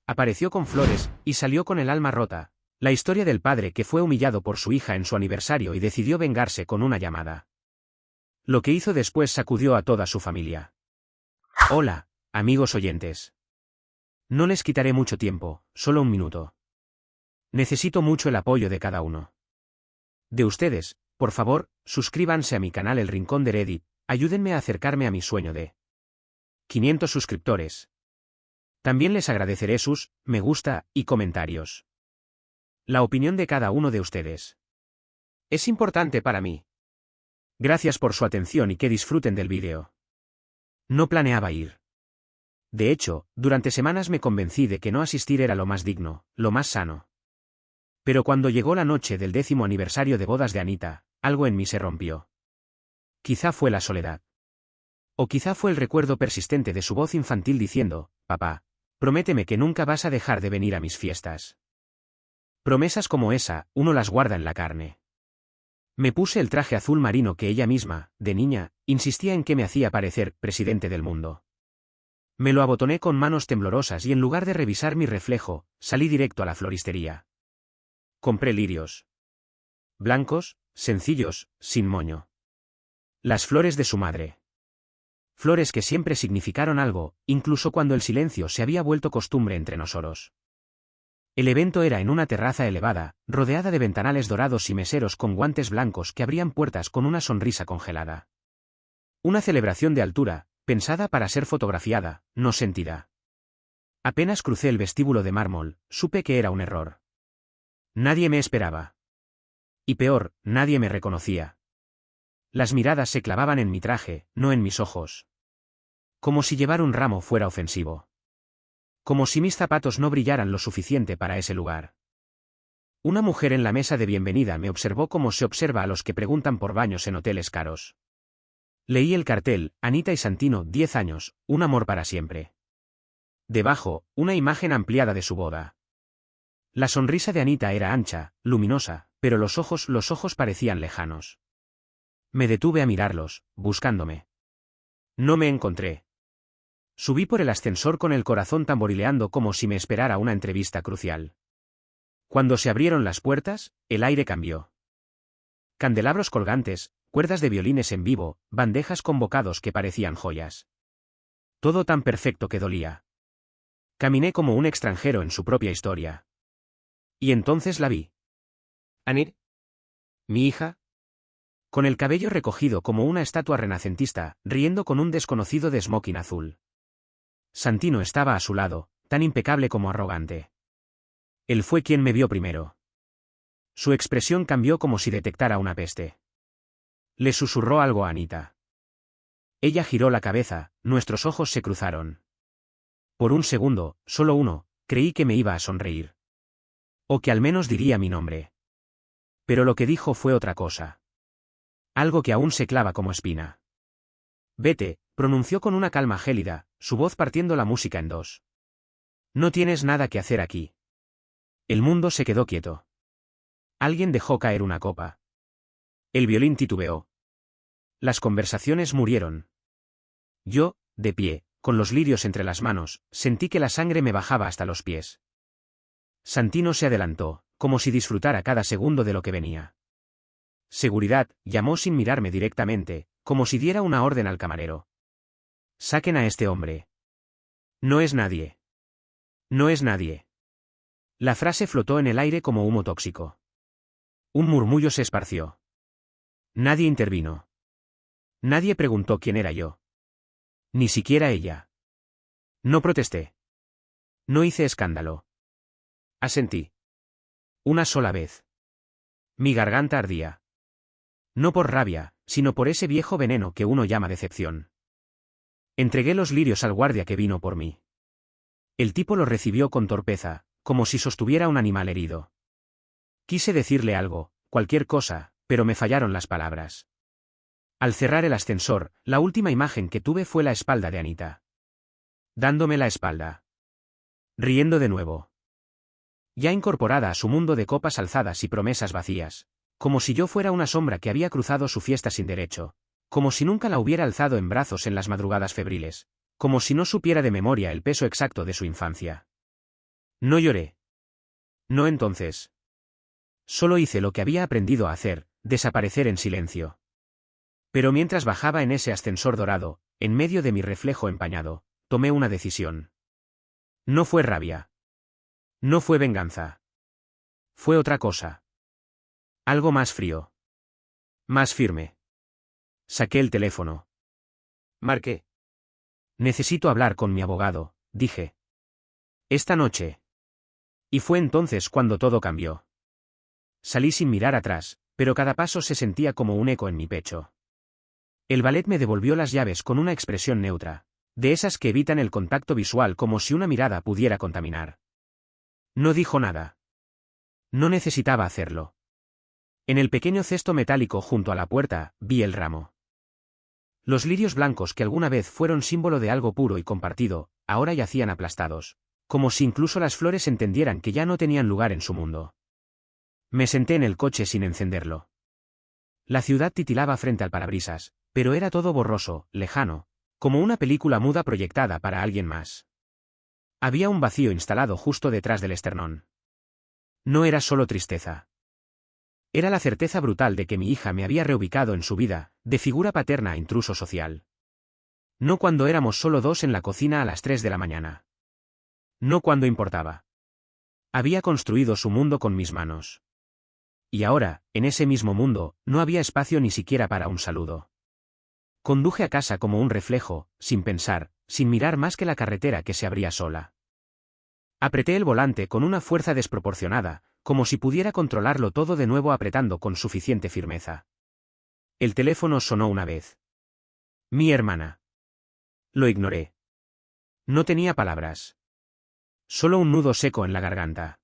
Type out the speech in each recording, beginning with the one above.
Apareció con flores, y salió con el alma rota. La historia del padre que fue humillado por su hija en su aniversario y decidió vengarse con una llamada. Lo que hizo después sacudió a toda su familia. Hola, amigos oyentes. No les quitaré mucho tiempo, solo un minuto. Necesito mucho el apoyo de cada uno de ustedes. Por favor, suscríbanse a mi canal El Rincón de Reddit, ayúdenme a acercarme a mi sueño de 500 suscriptores. También les agradeceré sus me gusta y comentarios. La opinión de cada uno de ustedes es importante para mí. Gracias por su atención y que disfruten del vídeo. No planeaba ir. De hecho, durante semanas me convencí de que no asistir era lo más digno, lo más sano. Pero cuando llegó la noche del 10º aniversario de bodas de Anita, algo en mí se rompió. Quizá fue la soledad. O quizá fue el recuerdo persistente de su voz infantil diciendo, papá, prométeme que nunca vas a dejar de venir a mis fiestas. Promesas como esa, uno las guarda en la carne. Me puse el traje azul marino que ella misma, de niña, insistía en que me hacía parecer presidente del mundo. Me lo abotoné con manos temblorosas y en lugar de revisar mi reflejo, salí directo a la floristería. Compré lirios. Blancos, sencillos, sin moño. Las flores de su madre. Flores que siempre significaron algo, incluso cuando el silencio se había vuelto costumbre entre nosotros. El evento era en una terraza elevada, rodeada de ventanales dorados y meseros con guantes blancos que abrían puertas con una sonrisa congelada. Una celebración de altura, pensada para ser fotografiada, no sentida. Apenas crucé el vestíbulo de mármol, supe que era un error. Nadie me esperaba. Y peor, nadie me reconocía. Las miradas se clavaban en mi traje, no en mis ojos. Como si llevar un ramo fuera ofensivo. Como si mis zapatos no brillaran lo suficiente para ese lugar. Una mujer en la mesa de bienvenida me observó como se observa a los que preguntan por baños en hoteles caros. Leí el cartel, Anita y Santino, 10 años, un amor para siempre. Debajo, una imagen ampliada de su boda. La sonrisa de Anita era ancha, luminosa, pero los ojos parecían lejanos. Me detuve a mirarlos, buscándome. No me encontré. Subí por el ascensor con el corazón tamborileando como si me esperara una entrevista crucial. Cuando se abrieron las puertas, el aire cambió. Candelabros colgantes, cuerdas de violines en vivo, bandejas con bocados que parecían joyas. Todo tan perfecto que dolía. Caminé como un extranjero en su propia historia. Y entonces la vi. Anir. Mi hija. Con el cabello recogido como una estatua renacentista, riendo con un desconocido de smoking azul. Santino estaba a su lado, tan impecable como arrogante. Él fue quien me vio primero. Su expresión cambió como si detectara una peste. Le susurró algo a Anita. Ella giró la cabeza, nuestros ojos se cruzaron. Por un segundo, solo uno, creí que me iba a sonreír. O que al menos diría mi nombre. Pero lo que dijo fue otra cosa. Algo que aún se clava como espina. Vete, pronunció con una calma gélida, su voz partiendo la música en dos. No tienes nada que hacer aquí. El mundo se quedó quieto. Alguien dejó caer una copa. El violín titubeó. Las conversaciones murieron. Yo, de pie, con los lirios entre las manos, sentí que la sangre me bajaba hasta los pies. Santino se adelantó, como si disfrutara cada segundo de lo que venía. Seguridad, llamó sin mirarme directamente, como si diera una orden al camarero. Saquen a este hombre. No es nadie. No es nadie. La frase flotó en el aire como humo tóxico. Un murmullo se esparció. Nadie intervino. Nadie preguntó quién era yo. Ni siquiera ella. No protesté. No hice escándalo. Asentí. Una sola vez. Mi garganta ardía. No por rabia, sino por ese viejo veneno que uno llama decepción. Entregué los lirios al guardia que vino por mí. El tipo los recibió con torpeza, como si sostuviera un animal herido. Quise decirle algo, cualquier cosa, pero me fallaron las palabras. Al cerrar el ascensor, la última imagen que tuve fue la espalda de Anita. Dándome la espalda. Riendo de nuevo. Ya incorporada a su mundo de copas alzadas y promesas vacías. Como si yo fuera una sombra que había cruzado su fiesta sin derecho. Como si nunca la hubiera alzado en brazos en las madrugadas febriles. Como si no supiera de memoria el peso exacto de su infancia. No lloré. No entonces. Solo hice lo que había aprendido a hacer, desaparecer en silencio. Pero mientras bajaba en ese ascensor dorado, en medio de mi reflejo empañado, tomé una decisión. No fue rabia. No fue venganza. Fue otra cosa. Algo más frío. Más firme. Saqué el teléfono. Marqué. Necesito hablar con mi abogado, dije. Esta noche. Y fue entonces cuando todo cambió. Salí sin mirar atrás, pero cada paso se sentía como un eco en mi pecho. El valet me devolvió las llaves con una expresión neutra, de esas que evitan el contacto visual como si una mirada pudiera contaminar. No dijo nada. No necesitaba hacerlo. En el pequeño cesto metálico junto a la puerta, vi el ramo. Los lirios blancos que alguna vez fueron símbolo de algo puro y compartido, ahora yacían aplastados, como si incluso las flores entendieran que ya no tenían lugar en su mundo. Me senté en el coche sin encenderlo. La ciudad titilaba frente al parabrisas, pero era todo borroso, lejano, como una película muda proyectada para alguien más. Había un vacío instalado justo detrás del esternón. No era solo tristeza. Era la certeza brutal de que mi hija me había reubicado en su vida, de figura paterna a intruso social. No cuando éramos solo dos en la cocina a las 3 de la mañana. No cuando importaba. Había construido su mundo con mis manos. Y ahora, en ese mismo mundo, no había espacio ni siquiera para un saludo. Conduje a casa como un reflejo, sin pensar, sin mirar más que la carretera que se abría sola. Apreté el volante con una fuerza desproporcionada, como si pudiera controlarlo todo de nuevo apretando con suficiente firmeza. El teléfono sonó una vez. Mi hermana. Lo ignoré. No tenía palabras. Solo un nudo seco en la garganta.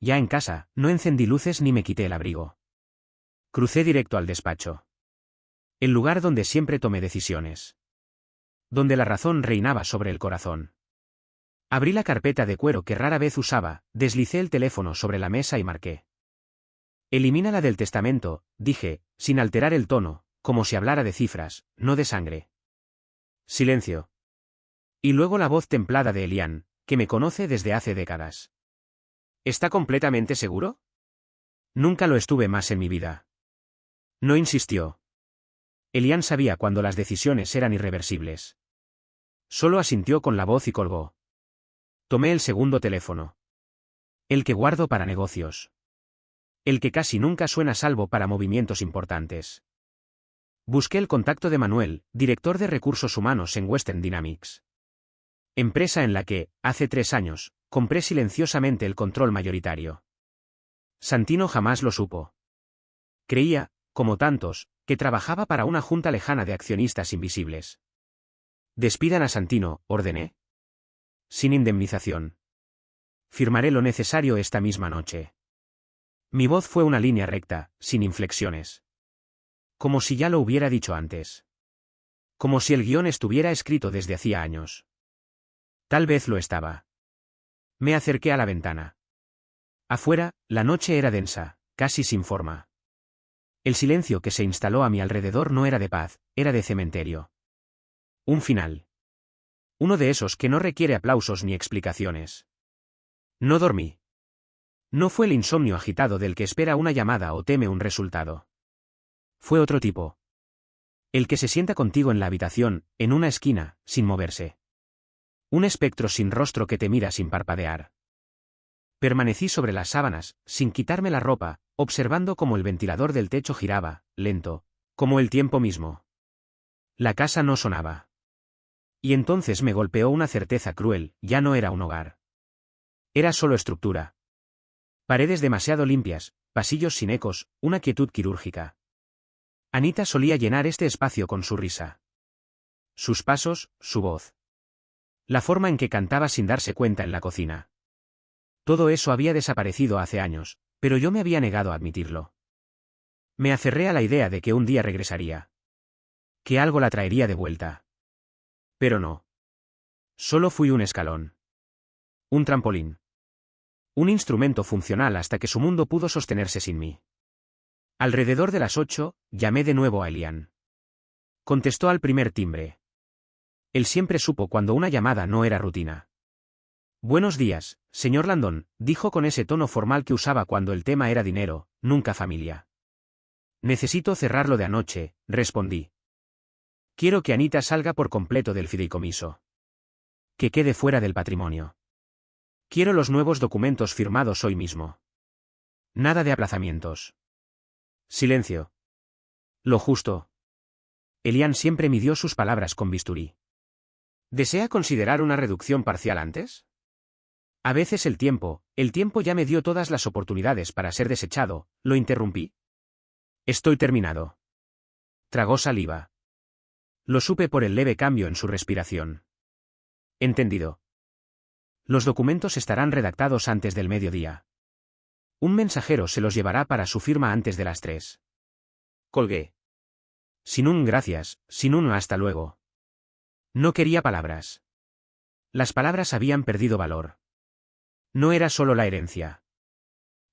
Ya en casa, no encendí luces ni me quité el abrigo. Crucé directo al despacho. El lugar donde siempre tomé decisiones. Donde la razón reinaba sobre el corazón. Abrí la carpeta de cuero que rara vez usaba, deslicé el teléfono sobre la mesa y marqué. Elimina la del testamento, dije, sin alterar el tono, como si hablara de cifras, no de sangre. Silencio. Y luego la voz templada de Elian, que me conoce desde hace décadas. ¿Está completamente seguro? Nunca lo estuve más en mi vida. No insistió. Elian sabía cuando las decisiones eran irreversibles. Solo asintió con la voz y colgó. Tomé el segundo teléfono. El que guardo para negocios. El que casi nunca suena salvo para movimientos importantes. Busqué el contacto de Manuel, director de recursos humanos en Western Dynamics. Empresa en la que, hace 3 años, compré silenciosamente el control mayoritario. Santino jamás lo supo. Creía, como tantos, que trabajaba para una junta lejana de accionistas invisibles. Despidan a Santino, ordené. Sin indemnización. Firmaré lo necesario esta misma noche. Mi voz fue una línea recta, sin inflexiones. Como si ya lo hubiera dicho antes. Como si el guión estuviera escrito desde hacía años. Tal vez lo estaba. Me acerqué a la ventana. Afuera, la noche era densa, casi sin forma. El silencio que se instaló a mi alrededor no era de paz, era de cementerio. Un final. Uno de esos que no requiere aplausos ni explicaciones. No dormí. No fue el insomnio agitado del que espera una llamada o teme un resultado. Fue otro tipo. El que se sienta contigo en la habitación, en una esquina, sin moverse. Un espectro sin rostro que te mira sin parpadear. Permanecí sobre las sábanas, sin quitarme la ropa, observando cómo el ventilador del techo giraba, lento, como el tiempo mismo. La casa no sonaba. Y entonces me golpeó una certeza cruel, ya no era un hogar. Era solo estructura. Paredes demasiado limpias, pasillos sin ecos, una quietud quirúrgica. Anita solía llenar este espacio con su risa. Sus pasos, su voz. La forma en que cantaba sin darse cuenta en la cocina. Todo eso había desaparecido hace años, pero yo me había negado a admitirlo. Me aferré a la idea de que un día regresaría. Que algo la traería de vuelta. Pero no. Solo fui un escalón. Un trampolín. Un instrumento funcional hasta que su mundo pudo sostenerse sin mí. Alrededor de las 8, llamé de nuevo a Elian. Contestó al primer timbre. Él siempre supo cuando una llamada no era rutina. Buenos días, señor Landon, dijo con ese tono formal que usaba cuando el tema era dinero, nunca familia. Necesito cerrar lo de anoche, respondí. Quiero que Anita salga por completo del fideicomiso. Que quede fuera del patrimonio. Quiero los nuevos documentos firmados hoy mismo. Nada de aplazamientos. Silencio. Lo justo. Elian siempre midió sus palabras con bisturí. ¿Desea considerar una reducción parcial antes? A veces el tiempo ya me dio todas las oportunidades para ser desechado, lo interrumpí. Estoy terminado. Tragó saliva. Lo supe por el leve cambio en su respiración. Entendido. Los documentos estarán redactados antes del mediodía. Un mensajero se los llevará para su firma antes de las 3. Colgué. Sin un gracias, sin un hasta luego. No quería palabras. Las palabras habían perdido valor. No era solo la herencia.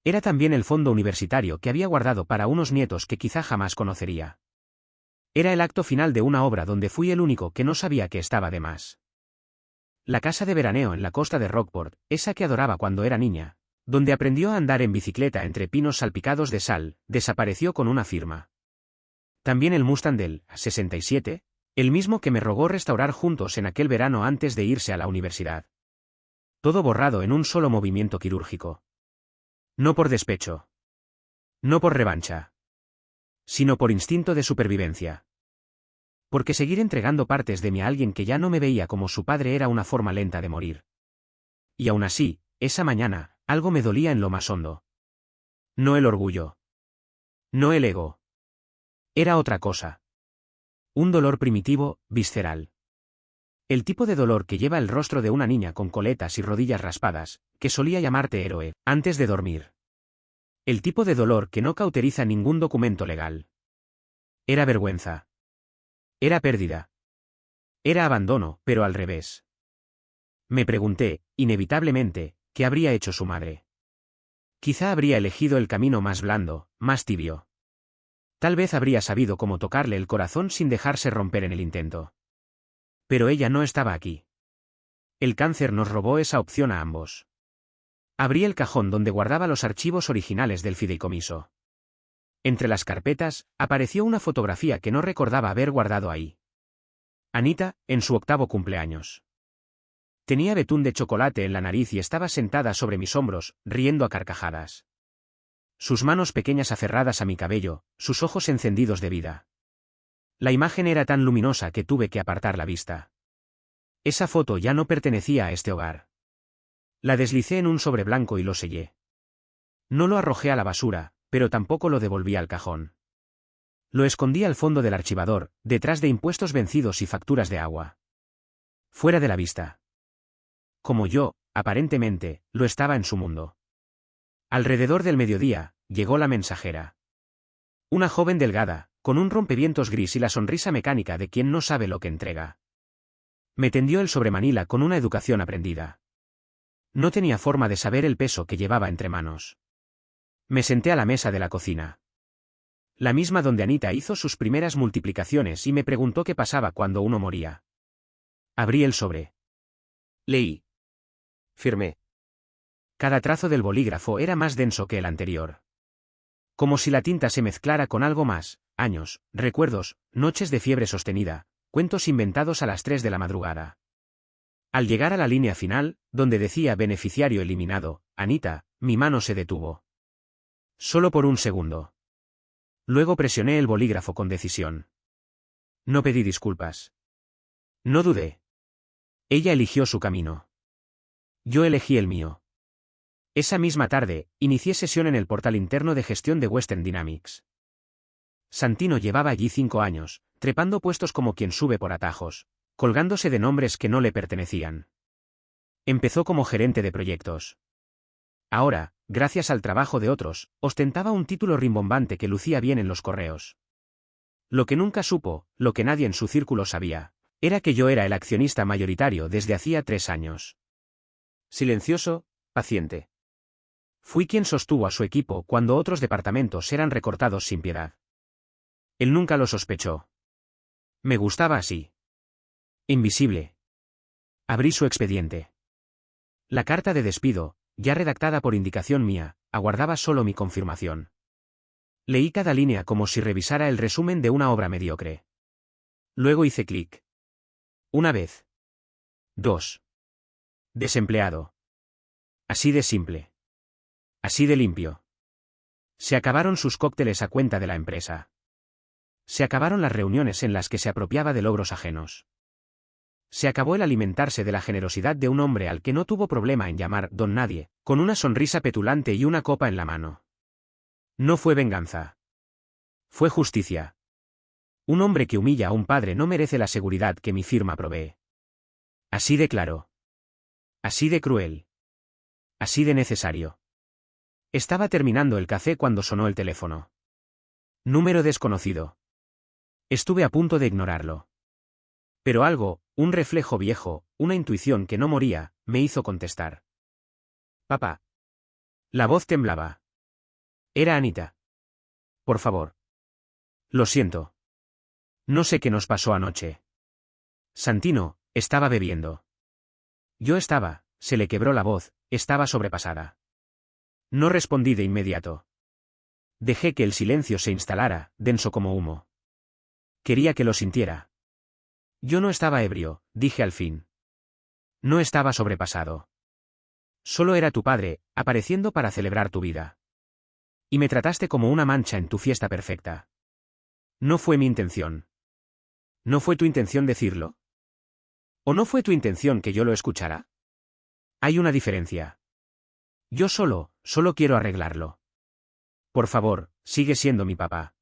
Era también el fondo universitario que había guardado para unos nietos que quizá jamás conocería. Era el acto final de una obra donde fui el único que no sabía que estaba de más. La casa de veraneo en la costa de Rockport, esa que adoraba cuando era niña, donde aprendió a andar en bicicleta entre pinos salpicados de sal, desapareció con una firma. También el Mustang del 67, el mismo que me rogó restaurar juntos en aquel verano antes de irse a la universidad. Todo borrado en un solo movimiento quirúrgico. No por despecho. No por revancha. Sino por instinto de supervivencia. Porque seguir entregando partes de mí a alguien que ya no me veía como su padre era una forma lenta de morir. Y aún así, esa mañana, algo me dolía en lo más hondo. No el orgullo. No el ego. Era otra cosa. Un dolor primitivo, visceral. El tipo de dolor que lleva el rostro de una niña con coletas y rodillas raspadas, que solía llamarte héroe, antes de dormir. El tipo de dolor que no cauteriza ningún documento legal. Era vergüenza. Era pérdida. Era abandono, pero al revés. Me pregunté, inevitablemente, ¿qué habría hecho su madre? Quizá habría elegido el camino más blando, más tibio. Tal vez habría sabido cómo tocarle el corazón sin dejarse romper en el intento. Pero ella no estaba aquí. El cáncer nos robó esa opción a ambos. Abrí el cajón donde guardaba los archivos originales del fideicomiso. Entre las carpetas, apareció una fotografía que no recordaba haber guardado ahí. Anita, en su 8º cumpleaños. Tenía betún de chocolate en la nariz y estaba sentada sobre mis hombros, riendo a carcajadas. Sus manos pequeñas aferradas a mi cabello, sus ojos encendidos de vida. La imagen era tan luminosa que tuve que apartar la vista. Esa foto ya no pertenecía a este hogar. La deslicé en un sobre blanco y lo sellé. No lo arrojé a la basura, pero tampoco lo devolví al cajón. Lo escondí al fondo del archivador, detrás de impuestos vencidos y facturas de agua. Fuera de la vista. Como yo, aparentemente, lo estaba en su mundo. Alrededor del mediodía, llegó la mensajera. Una joven delgada, con un rompevientos gris y la sonrisa mecánica de quien no sabe lo que entrega. Me tendió el sobremanila con una educación aprendida. No tenía forma de saber el peso que llevaba entre manos. Me senté a la mesa de la cocina. La misma donde Anita hizo sus primeras multiplicaciones y me preguntó qué pasaba cuando uno moría. Abrí el sobre. Leí. Firmé. Cada trazo del bolígrafo era más denso que el anterior. Como si la tinta se mezclara con algo más, años, recuerdos, noches de fiebre sostenida, cuentos inventados a las 3 de la madrugada. Al llegar a la línea final, donde decía beneficiario eliminado, Anita, mi mano se detuvo. Solo por un segundo. Luego presioné el bolígrafo con decisión. No pedí disculpas. No dudé. Ella eligió su camino. Yo elegí el mío. Esa misma tarde, inicié sesión en el portal interno de gestión de Western Dynamics. Santino llevaba allí 5 años, trepando puestos como quien sube por atajos, colgándose de nombres que no le pertenecían. Empezó como gerente de proyectos. Ahora, gracias al trabajo de otros, ostentaba un título rimbombante que lucía bien en los correos. Lo que nunca supo, lo que nadie en su círculo sabía, era que yo era el accionista mayoritario desde hacía 3 años. Silencioso, paciente. Fui quien sostuvo a su equipo cuando otros departamentos eran recortados sin piedad. Él nunca lo sospechó. Me gustaba así. Invisible. Abrí su expediente. La carta de despido, ya redactada por indicación mía, aguardaba solo mi confirmación. Leí cada línea como si revisara el resumen de una obra mediocre. Luego hice clic. Una vez. 2. Desempleado. Así de simple. Así de limpio. Se acabaron sus cócteles a cuenta de la empresa. Se acabaron las reuniones en las que se apropiaba de logros ajenos. Se acabó el alimentarse de la generosidad de un hombre al que no tuvo problema en llamar don nadie, con una sonrisa petulante y una copa en la mano. No fue venganza. Fue justicia. Un hombre que humilla a un padre no merece la seguridad que mi firma provee. Así de claro. Así de cruel. Así de necesario. Estaba terminando el café cuando sonó el teléfono. Número desconocido. Estuve a punto de ignorarlo. Pero algo, un reflejo viejo, una intuición que no moría, me hizo contestar. Papá. La voz temblaba. Era Anita. Por favor. Lo siento. No sé qué nos pasó anoche. Santino, estaba bebiendo. Se le quebró la voz, estaba sobrepasada. No respondí de inmediato. Dejé que el silencio se instalara, denso como humo. Quería que lo sintiera. Yo no estaba ebrio, dije al fin. No estaba sobrepasado. Solo era tu padre, apareciendo para celebrar tu vida. Y me trataste como una mancha en tu fiesta perfecta. No fue mi intención. ¿No fue tu intención decirlo? ¿O no fue tu intención que yo lo escuchara? Hay una diferencia. Yo solo quiero arreglarlo. Por favor, sigue siendo mi papá.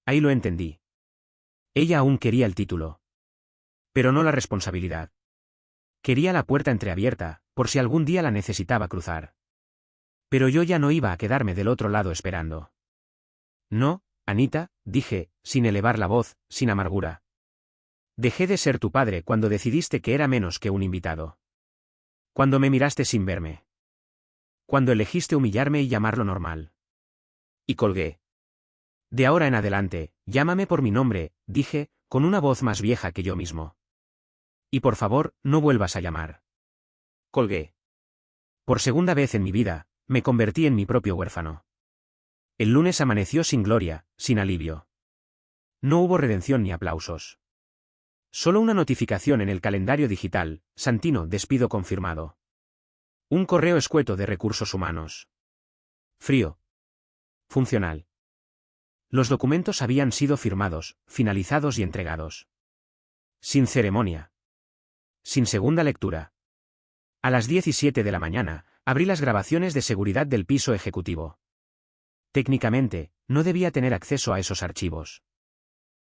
Ahí lo entendí. Ella aún quería el título. Pero no la responsabilidad. Quería la puerta entreabierta, por si algún día la necesitaba cruzar. Pero yo ya no iba a quedarme del otro lado esperando. No, Anita, dije, sin elevar la voz, sin amargura. Dejé de ser tu padre cuando decidiste que era menos que un invitado. Cuando me miraste sin verme. Cuando elegiste humillarme y llamarlo normal. Y colgué. De ahora en adelante, llámame por mi nombre, dije, con una voz más vieja que yo mismo. Y por favor, no vuelvas a llamar. Colgué. Por segunda vez en mi vida, me convertí en mi propio huérfano. El lunes amaneció sin gloria, sin alivio. No hubo redención ni aplausos. Solo una notificación en el calendario digital, Santino, despido confirmado. Un correo escueto de recursos humanos. Frío. Funcional. Los documentos habían sido firmados, finalizados y entregados. Sin ceremonia. Sin segunda lectura. A las 17 de la mañana, abrí las grabaciones de seguridad del piso ejecutivo. Técnicamente, no debía tener acceso a esos archivos.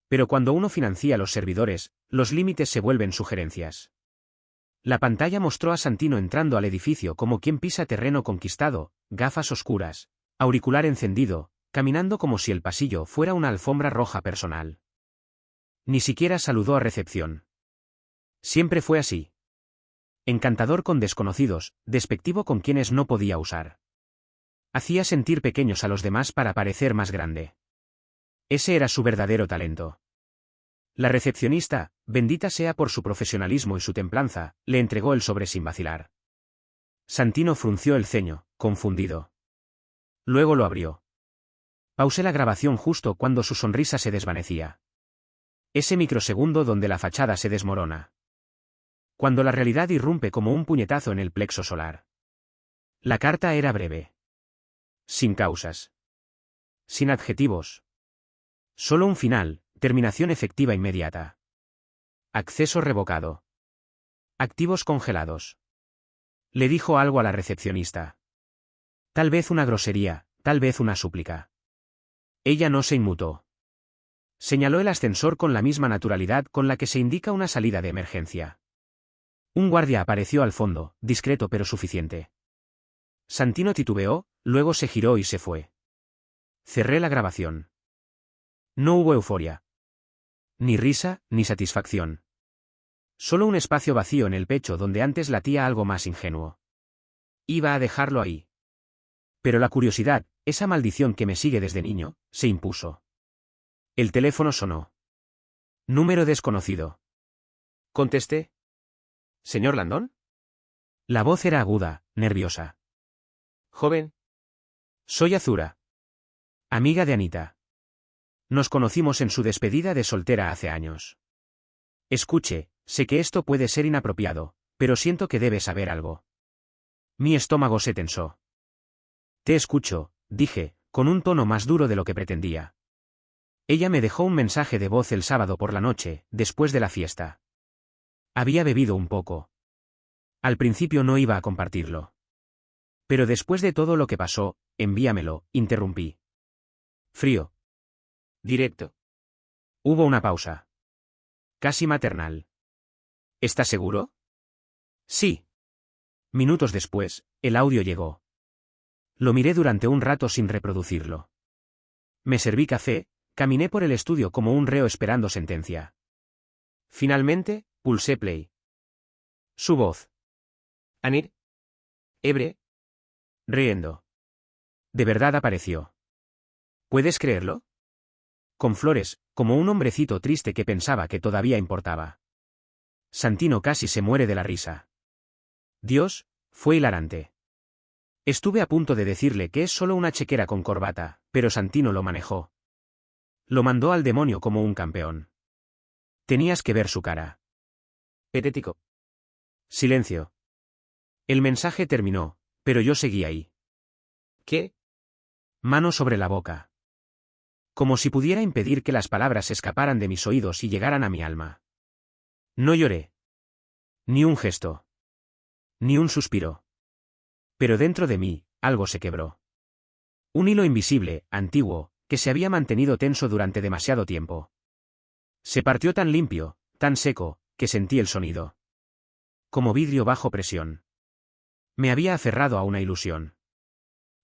Pero cuando uno financia los servidores, los límites se vuelven sugerencias. La pantalla mostró a Santino entrando al edificio como quien pisa terreno conquistado, gafas oscuras, auricular encendido, caminando como si el pasillo fuera una alfombra roja personal. Ni siquiera saludó a recepción. Siempre fue así. Encantador con desconocidos, despectivo con quienes no podía usar. Hacía sentir pequeños a los demás para parecer más grande. Ese era su verdadero talento. La recepcionista, bendita sea por su profesionalismo y su templanza, le entregó el sobre sin vacilar. Santino frunció el ceño, confundido. Luego lo abrió. Pausé la grabación justo cuando su sonrisa se desvanecía. Ese microsegundo donde la fachada se desmorona. Cuando la realidad irrumpe como un puñetazo en el plexo solar. La carta era breve. Sin causas. Sin adjetivos. Solo un final, terminación efectiva inmediata. Acceso revocado. Activos congelados. Le dijo algo a la recepcionista. Tal vez una grosería, tal vez una súplica. Ella no se inmutó. Señaló el ascensor con la misma naturalidad con la que se indica una salida de emergencia. Un guardia apareció al fondo, discreto pero suficiente. Santino titubeó, luego se giró y se fue. Cerré la grabación. No hubo euforia. Ni risa, ni satisfacción. Solo un espacio vacío en el pecho donde antes latía algo más ingenuo. Iba a dejarlo ahí. Pero la curiosidad, esa maldición que me sigue desde niño, se impuso. El teléfono sonó. Número desconocido. Contesté. ¿Señor Landón? La voz era aguda, nerviosa. Joven. Soy Azura. Amiga de Anita. Nos conocimos en su despedida de soltera hace años. Escuche, sé que esto puede ser inapropiado, pero siento que debe saber algo. Mi estómago se tensó. Te escucho, dije, con un tono más duro de lo que pretendía. Ella me dejó un mensaje de voz el sábado por la noche, después de la fiesta. Había bebido un poco. Al principio no iba a compartirlo. Pero después de todo lo que pasó, envíamelo, interrumpí. Frío. Directo. Hubo una pausa. Casi maternal. ¿Estás seguro? Sí. Minutos después, el audio llegó. Lo miré durante un rato sin reproducirlo. Me serví café, caminé por el estudio como un reo esperando sentencia. Finalmente, pulsé play. Su voz. Anir. Ebre. Riendo. De verdad apareció. ¿Puedes creerlo? Con flores, como un hombrecito triste que pensaba que todavía importaba. Santino casi se muere de la risa. Dios, fue hilarante. Estuve a punto de decirle que es solo una chequera con corbata, pero Santino lo manejó. Lo mandó al demonio como un campeón. Tenías que ver su cara. Petético. Silencio. El mensaje terminó, pero yo seguí ahí. ¿Qué? Mano sobre la boca. Como si pudiera impedir que las palabras escaparan de mis oídos y llegaran a mi alma. No lloré. Ni un gesto. Ni un suspiro. Pero dentro de mí, algo se quebró. Un hilo invisible, antiguo, que se había mantenido tenso durante demasiado tiempo. Se partió tan limpio, tan seco, que sentí el sonido. Como vidrio bajo presión. Me había aferrado a una ilusión.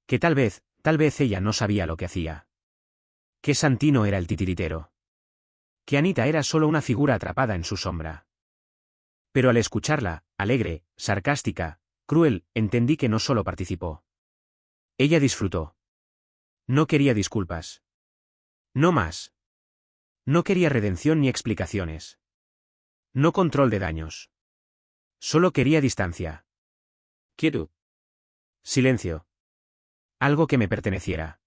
Que tal vez ella no sabía lo que hacía. Que Santino era el titiritero. Que Anita era solo una figura atrapada en su sombra. Pero al escucharla, alegre, sarcástica, cruel, entendí que no solo participó. Ella disfrutó. No quería disculpas. No más. No quería redención ni explicaciones. No control de daños. Solo quería distancia. Quietud. Silencio. Algo que me perteneciera.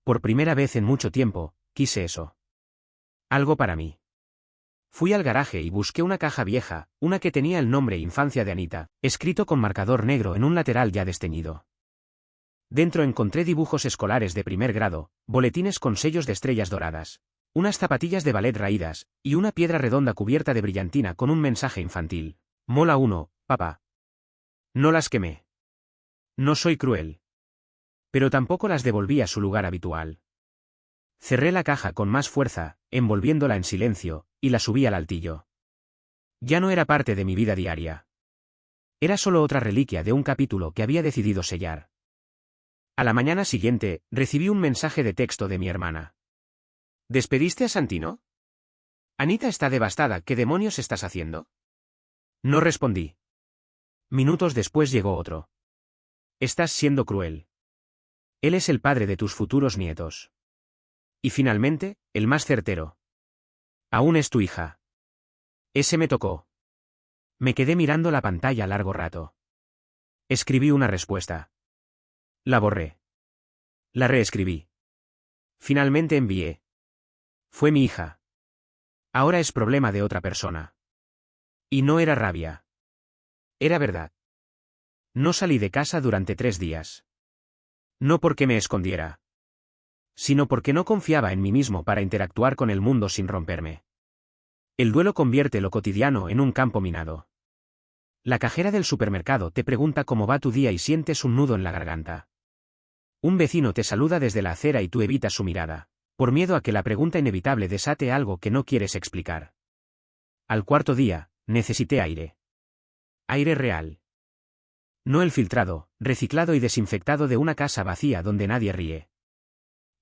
Por primera vez en mucho tiempo, quise eso. Algo para mí. Fui al garaje y busqué una caja vieja, una que tenía el nombre Infancia de Anita, escrito con marcador negro en un lateral ya desteñido. Dentro encontré dibujos escolares de primer grado, boletines con sellos de estrellas doradas, unas zapatillas de ballet raídas, y una piedra redonda cubierta de brillantina con un mensaje infantil. Mola 1, papá. No las quemé. No soy cruel. Pero tampoco las devolví a su lugar habitual. Cerré la caja con más fuerza, envolviéndola en silencio, y la subí al altillo. Ya no era parte de mi vida diaria. Era solo otra reliquia de un capítulo que había decidido sellar. A la mañana siguiente, recibí un mensaje de texto de mi hermana. ¿Despediste a Santino? Anita está devastada, ¿qué demonios estás haciendo? No respondí. Minutos después llegó otro. Estás siendo cruel. Él es el padre de tus futuros nietos. Y finalmente, el más certero. Aún es tu hija. Ese me tocó. Me quedé mirando la pantalla largo rato. Escribí una respuesta. La borré. La reescribí. Finalmente envié. Fue mi hija. Ahora es problema de otra persona. Y no era rabia. Era verdad. No salí de casa durante 3 días. No porque me escondiera. Sino porque no confiaba en mí mismo para interactuar con el mundo sin romperme. El duelo convierte lo cotidiano en un campo minado. La cajera del supermercado te pregunta cómo va tu día y sientes un nudo en la garganta. Un vecino te saluda desde la acera y tú evitas su mirada, por miedo a que la pregunta inevitable desate algo que no quieres explicar. Al 4.º día, necesité aire. Aire real. No el filtrado, reciclado y desinfectado de una casa vacía donde nadie ríe.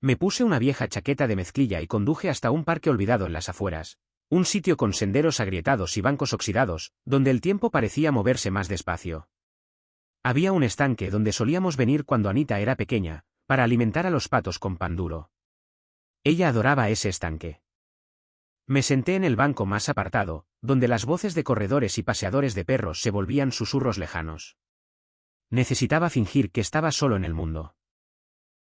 Me puse una vieja chaqueta de mezclilla y conduje hasta un parque olvidado en las afueras, un sitio con senderos agrietados y bancos oxidados, donde el tiempo parecía moverse más despacio. Había un estanque donde solíamos venir cuando Anita era pequeña, para alimentar a los patos con pan duro. Ella adoraba ese estanque. Me senté en el banco más apartado, donde las voces de corredores y paseadores de perros se volvían susurros lejanos. Necesitaba fingir que estaba solo en el mundo.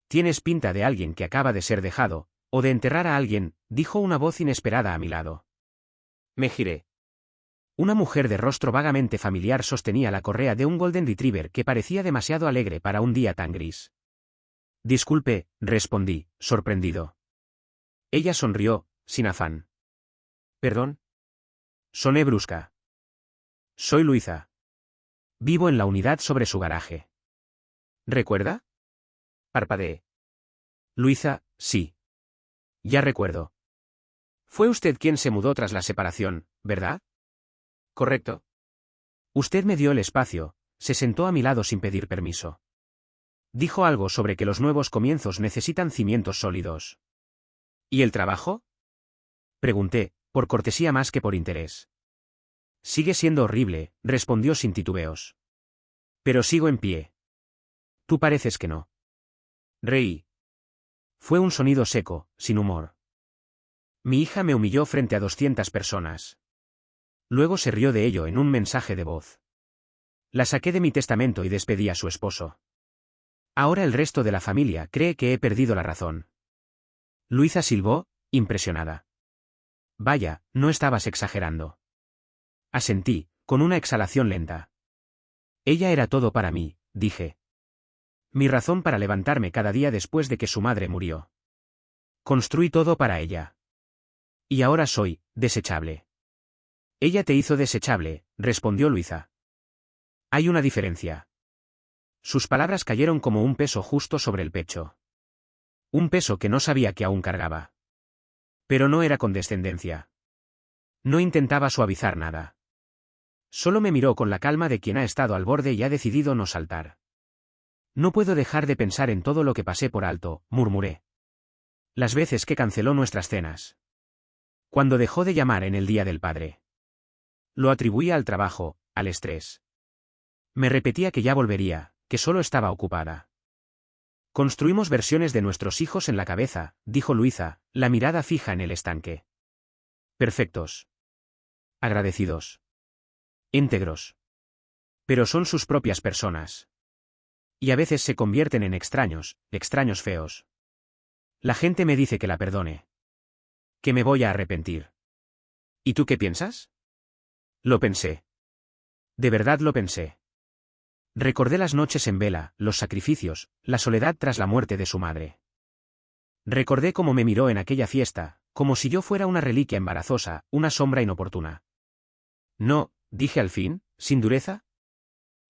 Tienes pinta de alguien que acaba de ser dejado, o de enterrar a alguien, dijo una voz inesperada a mi lado. Me giré. Una mujer de rostro vagamente familiar sostenía la correa de un Golden Retriever que parecía demasiado alegre para un día tan gris. Disculpe, respondí, sorprendido. Ella sonrió, sin afán. ¿Perdón? Soné brusca. Soy Luisa. Vivo en la unidad sobre su garaje. ¿Recuerda? Parpadeé. Luisa, sí. Ya recuerdo. Fue usted quien se mudó tras la separación, ¿verdad? Correcto. Usted me dio el espacio, se sentó a mi lado sin pedir permiso. Dijo algo sobre que los nuevos comienzos necesitan cimientos sólidos. ¿Y el trabajo? Pregunté, por cortesía más que por interés. Sigue siendo horrible, respondió sin titubeos. Pero sigo en pie. Tú pareces que no. Reí. Fue un sonido seco, sin humor. Mi hija me humilló frente a 200 personas. Luego se rió de ello en un mensaje de voz. La saqué de mi testamento y despedí a su esposo. Ahora el resto de la familia cree que he perdido la razón. Luisa silbó, impresionada. Vaya, no estabas exagerando. Asentí, con una exhalación lenta. Ella era todo para mí, dije. Mi razón para levantarme cada día después de que su madre murió. Construí todo para ella. Y ahora soy, desechable. Ella te hizo desechable, respondió Luisa. Hay una diferencia. Sus palabras cayeron como un peso justo sobre el pecho. Un peso que no sabía que aún cargaba. Pero no era condescendencia. No intentaba suavizar nada. Solo me miró con la calma de quien ha estado al borde y ha decidido no saltar. No puedo dejar de pensar en todo lo que pasé por alto, murmuré. Las veces que canceló nuestras cenas. Cuando dejó de llamar en el Día del Padre. Lo atribuía al trabajo, al estrés. Me repetía que ya volvería, que solo estaba ocupada. Construimos versiones de nuestros hijos en la cabeza, dijo Luisa, la mirada fija en el estanque. Perfectos. Agradecidos. Íntegros. Pero son sus propias personas. Y a veces se convierten en extraños, extraños feos. La gente me dice que la perdone. Que me voy a arrepentir. ¿Y tú qué piensas? Lo pensé. De verdad lo pensé. Recordé las noches en vela, los sacrificios, la soledad tras la muerte de su madre. Recordé cómo me miró en aquella fiesta, como si yo fuera una reliquia embarazosa, una sombra inoportuna. No, dije al fin, sin dureza.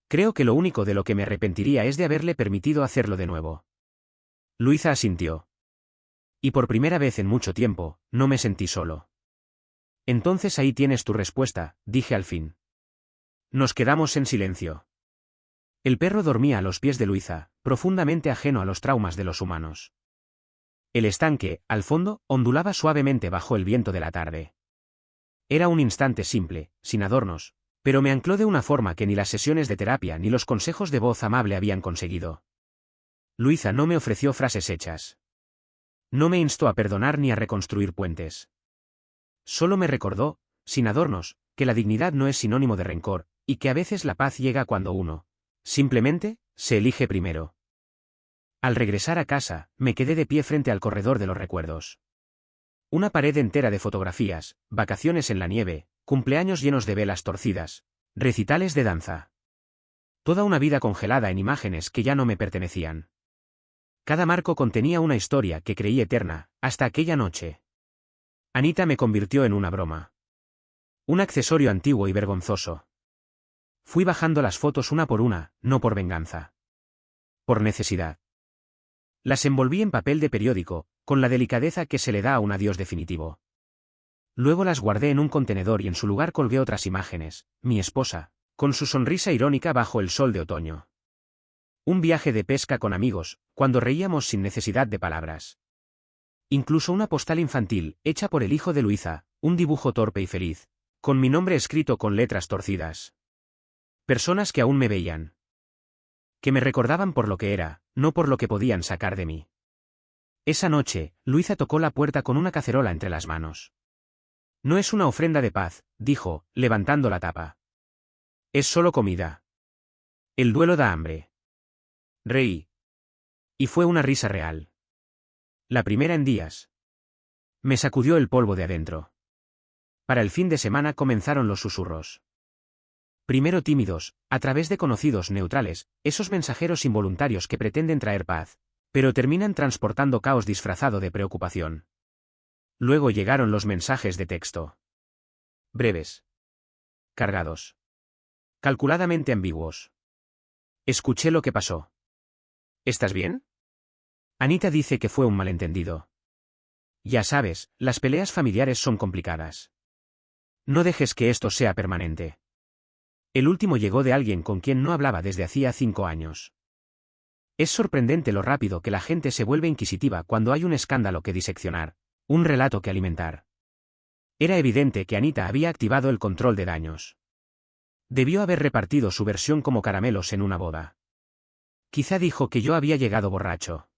Creo que lo único de lo que me arrepentiría es de haberle permitido hacerlo de nuevo. Luisa asintió. Y por primera vez en mucho tiempo, no me sentí solo. Entonces ahí tienes tu respuesta, dije al fin. Nos quedamos en silencio. El perro dormía a los pies de Luisa, profundamente ajeno a los traumas de los humanos. El estanque, al fondo, ondulaba suavemente bajo el viento de la tarde. Era un instante simple, sin adornos, pero me ancló de una forma que ni las sesiones de terapia ni los consejos de voz amable habían conseguido. Luisa no me ofreció frases hechas. No me instó a perdonar ni a reconstruir puentes. Solo me recordó, sin adornos, que la dignidad no es sinónimo de rencor, y que a veces la paz llega cuando uno, simplemente, se elige primero. Al regresar a casa, me quedé de pie frente al corredor de los recuerdos. Una pared entera de fotografías, vacaciones en la nieve, cumpleaños llenos de velas torcidas, recitales de danza. Toda una vida congelada en imágenes que ya no me pertenecían. Cada marco contenía una historia que creí eterna, hasta aquella noche. Anita me convirtió en una broma. Un accesorio antiguo y vergonzoso. Fui bajando las fotos una por una, no por venganza. Por necesidad. Las envolví en papel de periódico, con la delicadeza que se le da a un adiós definitivo. Luego las guardé en un contenedor y en su lugar colgué otras imágenes, mi esposa, con su sonrisa irónica bajo el sol de otoño. Un viaje de pesca con amigos, cuando reíamos sin necesidad de palabras. Incluso una postal infantil, hecha por el hijo de Luisa, un dibujo torpe y feliz, con mi nombre escrito con letras torcidas. Personas que aún me veían. Que me recordaban por lo que era, no por lo que podían sacar de mí. Esa noche, Luisa tocó la puerta con una cacerola entre las manos. No es una ofrenda de paz, dijo, levantando la tapa. Es solo comida. El duelo da hambre. Reí. Y fue una risa real. La primera en días. Me sacudió el polvo de adentro. Para el fin de semana comenzaron los susurros. Primero tímidos, a través de conocidos neutrales, esos mensajeros involuntarios que pretenden traer paz, pero terminan transportando caos disfrazado de preocupación. Luego llegaron los mensajes de texto. Breves. Cargados. Calculadamente ambiguos. Escuché lo que pasó. ¿Estás bien? Anita dice que fue un malentendido. Ya sabes, las peleas familiares son complicadas. No dejes que esto sea permanente. El último llegó de alguien con quien no hablaba desde hacía 5 años. Es sorprendente lo rápido que la gente se vuelve inquisitiva cuando hay un escándalo que diseccionar, un relato que alimentar. Era evidente que Anita había activado el control de daños. Debió haber repartido su versión como caramelos en una boda. Quizá dijo que yo había llegado borracho.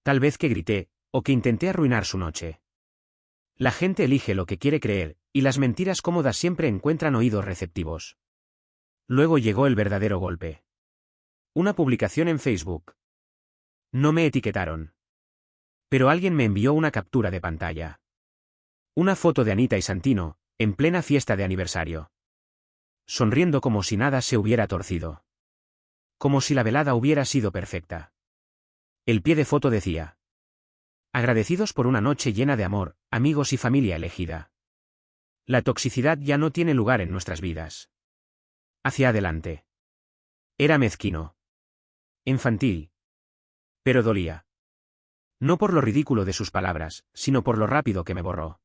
Tal vez que grité, o que intenté arruinar su noche. La gente elige lo que quiere creer, y las mentiras cómodas siempre encuentran oídos receptivos. Luego llegó el verdadero golpe. Una publicación en Facebook. No me etiquetaron. Pero alguien me envió una captura de pantalla. Una foto de Anita y Santino, en plena fiesta de aniversario. Sonriendo como si nada se hubiera torcido. Como si la velada hubiera sido perfecta. El pie de foto decía: agradecidos por una noche llena de amor, amigos y familia elegida. La toxicidad ya no tiene lugar en nuestras vidas. Hacia adelante. Era mezquino. Infantil. Pero dolía. No por lo ridículo de sus palabras, sino por lo rápido que me borró.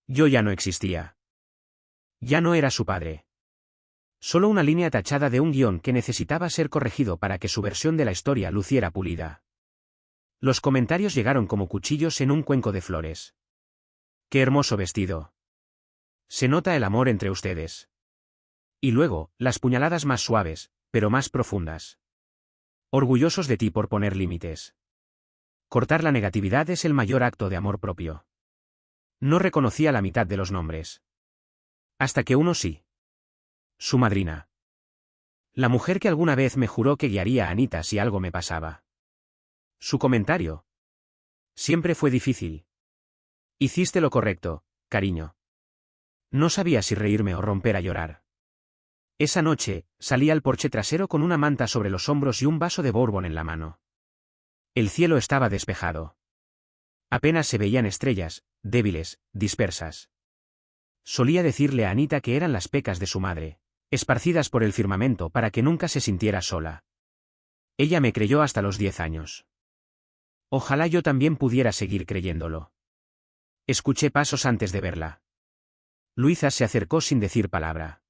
Yo ya no existía. Ya no era su padre. Solo una línea tachada de un guión que necesitaba ser corregido para que su versión de la historia luciera pulida. Los comentarios llegaron como cuchillos en un cuenco de flores. ¡Qué hermoso vestido! Se nota el amor entre ustedes. Y luego, las puñaladas más suaves, pero más profundas. Orgullosos de ti por poner límites. Cortar la negatividad es el mayor acto de amor propio. No reconocía la mitad de los nombres. Hasta que uno sí. Su madrina. La mujer que alguna vez me juró que guiaría a Anita si algo me pasaba. Su comentario. Siempre fue difícil. Hiciste lo correcto, cariño. No sabía si reírme o romper a llorar. Esa noche, salí al porche trasero con una manta sobre los hombros y un vaso de bourbon en la mano. El cielo estaba despejado. Apenas se veían estrellas, débiles, dispersas. Solía decirle a Anita que eran las pecas de su madre, esparcidas por el firmamento para que nunca se sintiera sola. Ella me creyó hasta los 10 años. Ojalá yo también pudiera seguir creyéndolo. Escuché pasos antes de verla. Luisa se acercó sin decir palabra.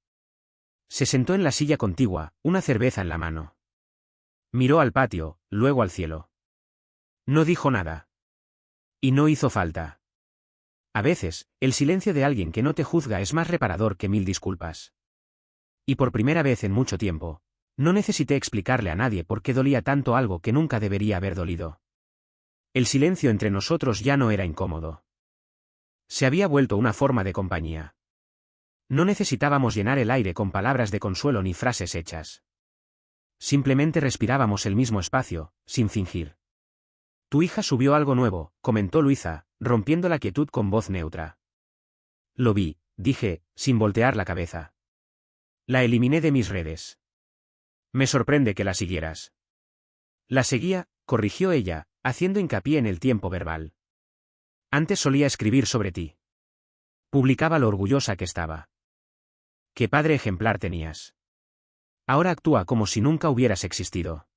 Se sentó en la silla contigua, una cerveza en la mano. Miró al patio, luego al cielo. No dijo nada. Y no hizo falta. A veces, el silencio de alguien que no te juzga es más reparador que 1000 disculpas. Y por primera vez en mucho tiempo, no necesité explicarle a nadie por qué dolía tanto algo que nunca debería haber dolido. El silencio entre nosotros ya no era incómodo. Se había vuelto una forma de compañía. No necesitábamos llenar el aire con palabras de consuelo ni frases hechas. Simplemente respirábamos el mismo espacio, sin fingir. Tu hija subió algo nuevo, comentó Luisa, rompiendo la quietud con voz neutra. Lo vi, dije, sin voltear la cabeza. La eliminé de mis redes. Me sorprende que la siguieras. La seguía, corrigió ella, haciendo hincapié en el tiempo verbal. Antes solía escribir sobre ti. Publicaba lo orgullosa que estaba. Qué padre ejemplar tenías. Ahora actúa como si nunca hubieras existido.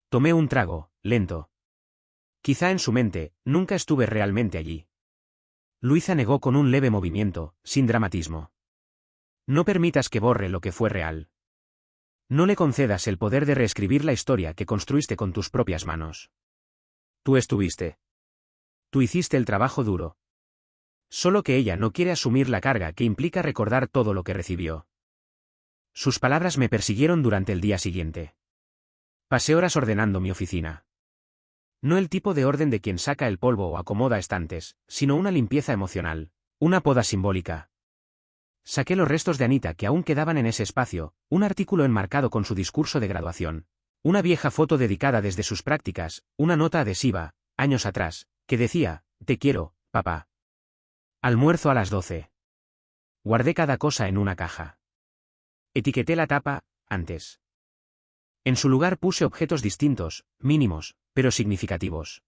Tomé un trago, lento. Quizá en su mente, nunca estuve realmente allí. Luisa negó con un leve movimiento, sin dramatismo. No permitas que borre lo que fue real. No le concedas el poder de reescribir la historia que construiste con tus propias manos. Tú estuviste. Tú hiciste el trabajo duro. Solo que ella no quiere asumir la carga que implica recordar todo lo que recibió. Sus palabras me persiguieron durante el día siguiente. Pasé horas ordenando mi oficina. No el tipo de orden de quien saca el polvo o acomoda estantes, sino una limpieza emocional, Una poda simbólica. Saqué los restos de Anita que aún quedaban en ese espacio, un artículo enmarcado con su discurso de graduación. Una vieja foto dedicada desde sus prácticas, una nota adhesiva, años atrás, que decía, «Te quiero, papá». Almuerzo a las 12. Guardé cada cosa en una caja. Etiqueté la tapa, antes. En su lugar puse objetos distintos, mínimos, pero significativos.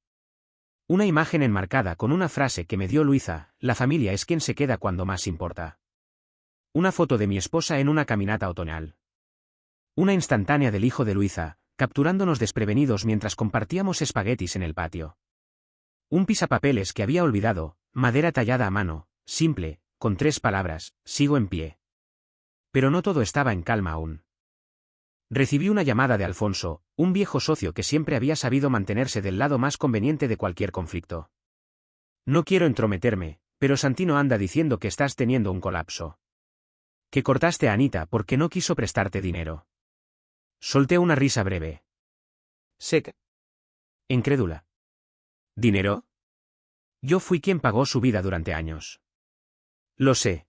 Una imagen enmarcada con una frase que me dio Luisa, «La familia es quien se queda cuando más importa». Una foto de mi esposa en una caminata otoñal. Una instantánea del hijo de Luisa, capturándonos desprevenidos mientras compartíamos espaguetis en el patio. Un pisapapeles que había olvidado, madera tallada a mano, simple, con 3 palabras, sigo en pie. Pero no todo estaba en calma aún. Recibí una llamada de Alfonso, un viejo socio que siempre había sabido mantenerse del lado más conveniente de cualquier conflicto. No quiero entrometerme, pero Santino anda diciendo que estás teniendo un colapso. Que cortaste a Anita porque no quiso prestarte dinero. Solté una risa breve. Seca. Incrédula. ¿Dinero? Yo fui quien pagó su vida durante años. Lo sé.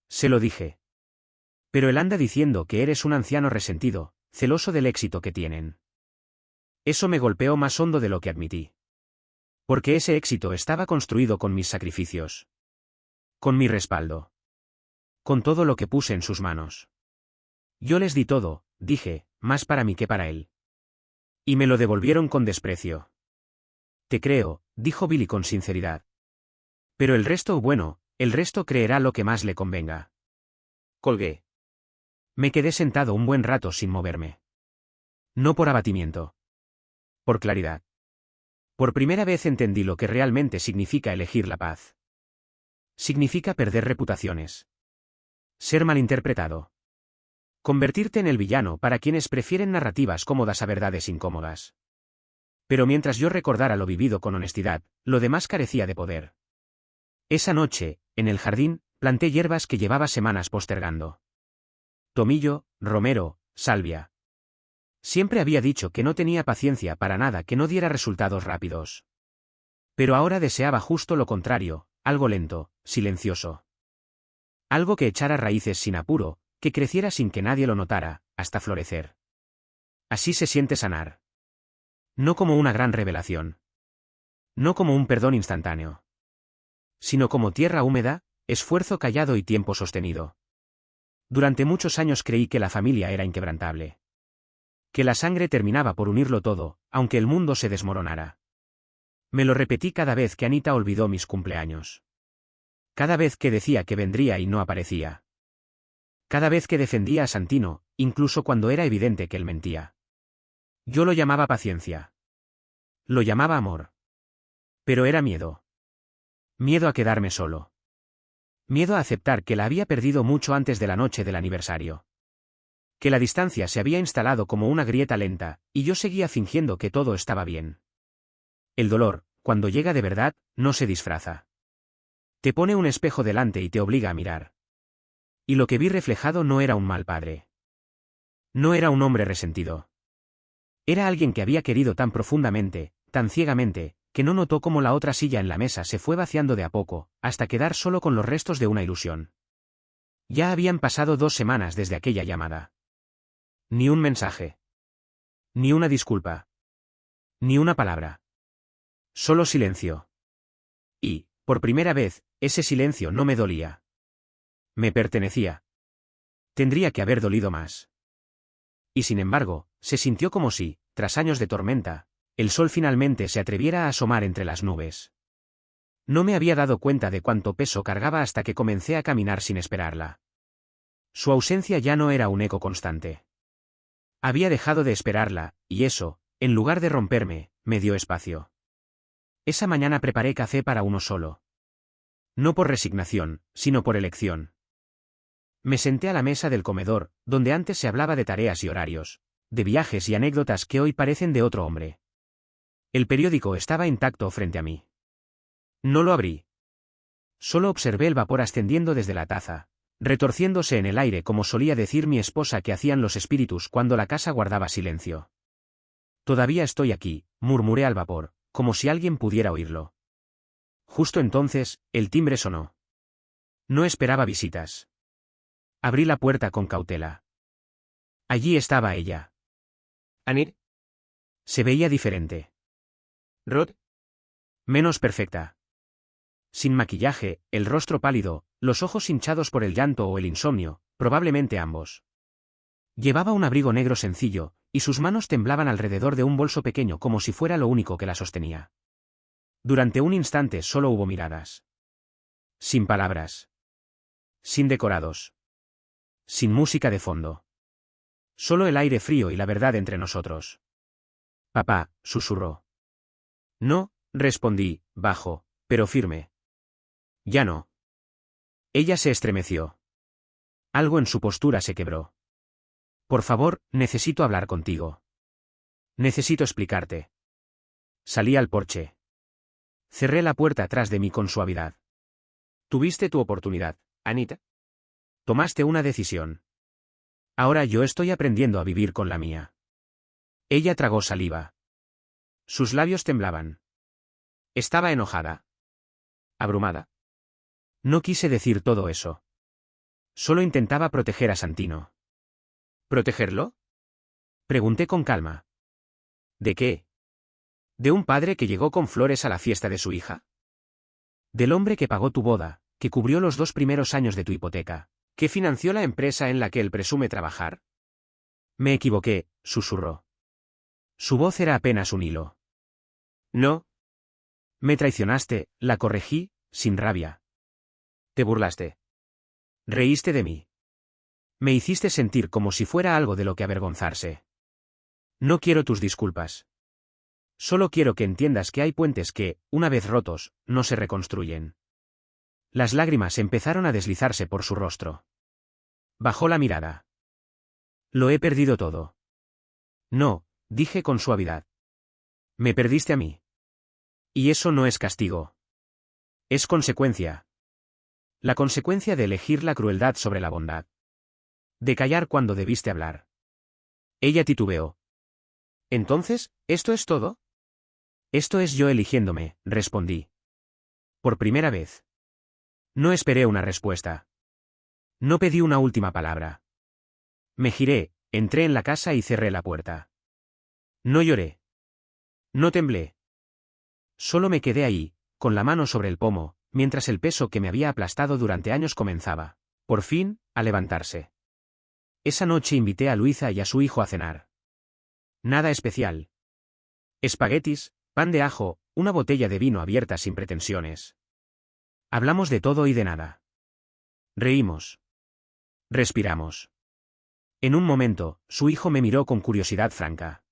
Se lo dije. Pero él anda diciendo que eres un anciano resentido, celoso del éxito que tienen. Eso me golpeó más hondo de lo que admití. Porque ese éxito estaba construido con mis sacrificios. Con mi respaldo. Con todo lo que puse en sus manos. Yo les di todo, dije, más para mí que para él. Y me lo devolvieron con desprecio. Te creo, dijo Billy con sinceridad. Pero el resto, bueno, el resto creerá lo que más le convenga. Colgué. Me quedé sentado un buen rato sin moverme. No por abatimiento. Por claridad. Por primera vez entendí lo que realmente significa elegir la paz. Significa perder reputaciones. Ser malinterpretado. Convertirte en el villano para quienes prefieren narrativas cómodas a verdades incómodas. Pero mientras yo recordara lo vivido con honestidad, lo demás carecía de poder. Esa noche, en el jardín, planté hierbas que llevaba semanas postergando. Tomillo, romero, salvia. Siempre había dicho que no tenía paciencia para nada que no diera resultados rápidos. Pero ahora deseaba justo lo contrario, algo lento, silencioso. Algo que echara raíces sin apuro, que creciera sin que nadie lo notara, hasta florecer. Así se siente sanar. No como una gran revelación. No como un perdón instantáneo. Sino como tierra húmeda, esfuerzo callado y tiempo sostenido. Durante muchos años creí que la familia era inquebrantable. Que la sangre terminaba por unirlo todo, aunque el mundo se desmoronara. Me lo repetí cada vez que Anita olvidó mis cumpleaños. Cada vez que decía que vendría y no aparecía. Cada vez que defendía a Santino, incluso cuando era evidente que él mentía. Yo lo llamaba paciencia. Lo llamaba amor. Pero era miedo. Miedo a quedarme solo. Miedo a aceptar que la había perdido mucho antes de la noche del aniversario. Que la distancia se había instalado como una grieta lenta, y yo seguía fingiendo que todo estaba bien. El dolor, cuando llega de verdad, no se disfraza. Te pone un espejo delante y te obliga a mirar. Y lo que vi reflejado no era un mal padre. No era un hombre resentido. Era alguien que había querido tan profundamente, tan ciegamente, que no notó cómo la otra silla en la mesa se fue vaciando de a poco, hasta quedar solo con los restos de una ilusión. Ya habían pasado 2 semanas desde aquella llamada. Ni un mensaje. Ni una disculpa. Ni una palabra. Solo silencio. Y, por primera vez, ese silencio no me dolía. Me pertenecía. Tendría que haber dolido más. Y sin embargo, se sintió como si, tras años de tormenta, el sol finalmente se atreviera a asomar entre las nubes. No me había dado cuenta de cuánto peso cargaba hasta que comencé a caminar sin esperarla. Su ausencia ya no era un eco constante. Había dejado de esperarla, y eso, en lugar de romperme, me dio espacio. Esa mañana preparé café para uno solo. No por resignación, sino por elección. Me senté a la mesa del comedor, donde antes se hablaba de tareas y horarios, de viajes y anécdotas que hoy parecen de otro hombre. El periódico estaba intacto frente a mí. No lo abrí. Solo observé el vapor ascendiendo desde la taza, retorciéndose en el aire como solía decir mi esposa que hacían los espíritus cuando la casa guardaba silencio. Todavía estoy aquí, murmuré al vapor, como si alguien pudiera oírlo. Justo entonces, el timbre sonó. No esperaba visitas. Abrí la puerta con cautela. Allí estaba ella. Anir. Se veía diferente. Rod. Menos perfecta. Sin maquillaje, el rostro pálido, los ojos hinchados por el llanto o el insomnio, probablemente ambos. Llevaba un abrigo negro sencillo, y sus manos temblaban alrededor de un bolso pequeño como si fuera lo único que la sostenía. Durante un instante solo hubo miradas. Sin palabras. Sin decorados. Sin música de fondo. Solo el aire frío y la verdad entre nosotros. Papá, susurró. No, respondí, bajo, pero firme. Ya no. Ella se estremeció. Algo en su postura se quebró. Por favor, necesito hablar contigo. Necesito explicarte. Salí al porche. Cerré la puerta tras de mí con suavidad. Tuviste tu oportunidad, Anita. Tomaste una decisión. Ahora yo estoy aprendiendo a vivir con la mía. Ella tragó saliva. Sus labios temblaban. Estaba enojada. Abrumada. No quise decir todo eso. Solo intentaba proteger a Santino. ¿Protegerlo? Pregunté con calma. ¿De qué? ¿De un padre que llegó con flores a la fiesta de su hija? Del hombre que pagó tu boda, que cubrió los 2 primeros años de tu hipoteca, que financió la empresa en la que él presume trabajar. Me equivoqué, susurró. Su voz era apenas un hilo. No. Me traicionaste, la corregí, sin rabia. Te burlaste. Reíste de mí. Me hiciste sentir como si fuera algo de lo que avergonzarse. No quiero tus disculpas. Solo quiero que entiendas que hay puentes que, una vez rotos, no se reconstruyen. Las lágrimas empezaron a deslizarse por su rostro. Bajó la mirada. Lo he perdido todo. No, dije con suavidad. Me perdiste a mí. Y eso no es castigo. Es consecuencia. La consecuencia de elegir la crueldad sobre la bondad. De callar cuando debiste hablar. Ella titubeó. Entonces, ¿esto es todo? Esto es yo eligiéndome, respondí. Por primera vez. No esperé una respuesta. No pedí una última palabra. Me giré, entré en la casa y cerré la puerta. No lloré. No temblé. Solo me quedé ahí, con la mano sobre el pomo, mientras el peso que me había aplastado durante años comenzaba, por fin, a levantarse. Esa noche invité a Luisa y a su hijo a cenar. Nada especial. Espaguetis, pan de ajo, una botella de vino abierta sin pretensiones. Hablamos de todo y de nada. Reímos. Respiramos. En un momento, su hijo me miró con curiosidad franca.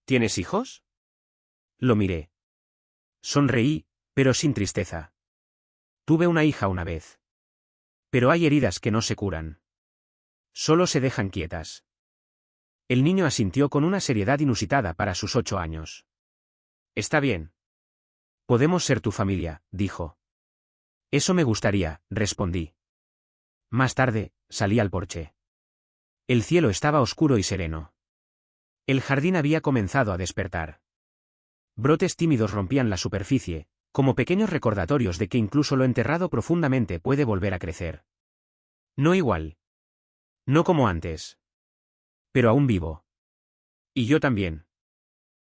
¿Tienes hijos? Lo miré. Sonreí, pero sin tristeza. Tuve una hija una vez. Pero hay heridas que no se curan. Solo se dejan quietas. El niño asintió con una seriedad inusitada para sus 8 años. Está bien. Podemos ser tu familia, dijo. Eso me gustaría, respondí. Más tarde, salí al porche. El cielo estaba oscuro y sereno. El jardín había comenzado a despertar. Brotes tímidos rompían la superficie, como pequeños recordatorios de que incluso lo enterrado profundamente puede volver a crecer. No igual. No como antes. Pero aún vivo. Y yo también.